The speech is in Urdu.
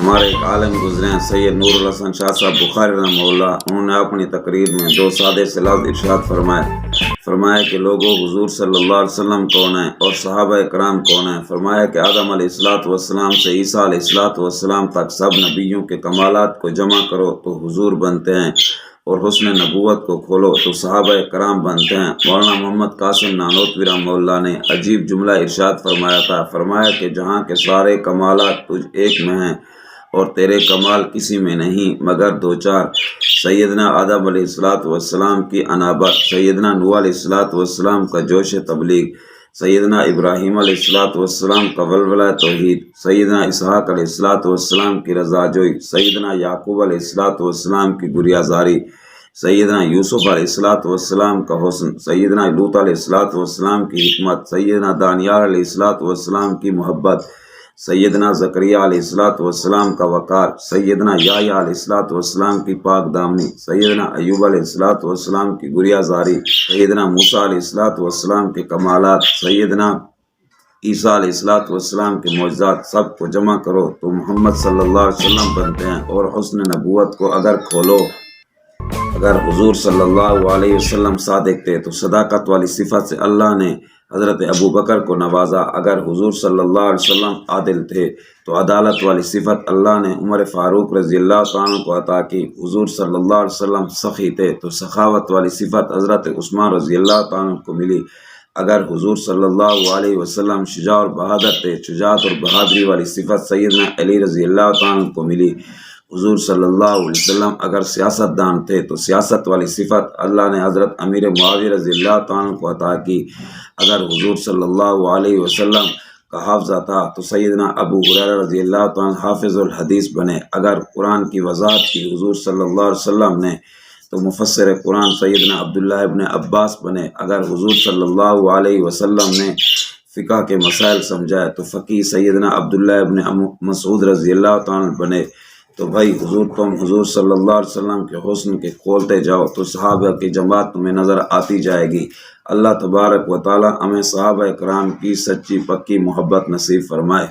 ہمارے ایک عالم گزرے ہیں سید نور الحسن شاہ صاحب بخاری رحمہ اللہ، انہوں نے اپنی تقریر میں دو سادے سے لفظ ارشاد فرمایا کہ لوگوں حضور صلی اللہ علیہ وسلم کون ہیں اور صحابہ کرام کون ہیں۔ فرمایا کہ آدم علیہ السلام سے عیسیٰ علیہ السلام تک سب نبیوں کے کمالات کو جمع کرو تو حضور بنتے ہیں، اور حسن نبوت کو کھولو تو صحابہ کرام بنتے ہیں۔ مولانا محمد قاسم نانوتوی رحمہ اللہ نے عجیب جملہ ارشاد فرمایا تھا، فرمایا کہ جہاں کے سارے کمالات تجھ ایک میں ہیں اور تیرے کمال کسی میں نہیں مگر دو چار، سیدنا آدم علیہ السلام کی انابت، سیدنا نوح علیہ السلام کا جوش تبلیغ، سیدنا ابراہیم علیہ السلام کا ولولہ توحید، سیدنا اسحاق علیہ السلام کی رضا جوئی، سیدنا یعقوب علیہ السلام کی گریازاری، سیدنا یوسف علیہ السلام کا حسن، سیدنا لوط علیہ السلام کی حکمت، سیدنا دانیال علیہ السلام کی محبت، سیدنا زکریا علیہ السلام کا وقار، سیدنا یحییٰ علیہ السلام کی پاک دامنی، سیدنا ایوب علیہ السلام کی گریازاری، سیدنا موسیٰ علیہ السلام کے کمالات، سیدنا عیسیٰ علیہ السلام کے معجزات، سب کو جمع کرو تو محمد صلی اللہ علیہ وسلم بنتے ہیں۔ اور حسن نبوت کو اگر کھولو، اگر حضور صلی اللہ علیہ وسلم صادق تھے تو صداقت والی صفت سے اللہ نے حضرت ابو بکر کو نوازا، اگر حضور صلی اللہ علیہ وسلم عادل تھے تو عدالت والی صفت اللہ نے عمر فاروق رضی اللہ عنہ کو عطا کی، حضور صلی اللہ علیہ وسلم سخی تھے تو سخاوت والی صفت حضرت عثمان رضی اللہ عنہ کو ملی، اگر حضور صلی اللہ علیہ وسلم شجاع اور بہادر تھے، شجاعت اور بہادری والی صفت سیدنا علی رضی اللہ عنہ کو ملی، حضور صلی اللہ علیہ وسلم اگر سیاست دان تھے تو سیاست والی صفت اللہ نے حضرت امیر معاویہ رضی اللہ عنہ کو عطا کی، اگر حضور صلی اللہ علیہ وسلم کا حافظہ تھا تو سیدنا ابو ہریرہ رضی اللہ عنہ حافظ الحدیث بنے، اگر قرآن کی وضاحت کی حضور صلی اللہ علیہ وسلم نے تو مفسر قرآن سیدنا عبداللہ ابن عباس بنے، اگر حضور صلی اللہ علیہ وسلم نے فقہ کے مسائل سمجھائے تو فقی سیدنا عبداللہ ابن مسعود رضی اللہ عنہ بنے۔ تو بھائی تم حضور صلی اللہ علیہ وسلم کے حسن کے کھولتے جاؤ تو صحابہ کی جماعت تمہیں نظر آتی جائے گی۔ اللہ تبارک و تعالی ہمیں صحابہ کرام کی سچی پکی محبت نصیب فرمائے۔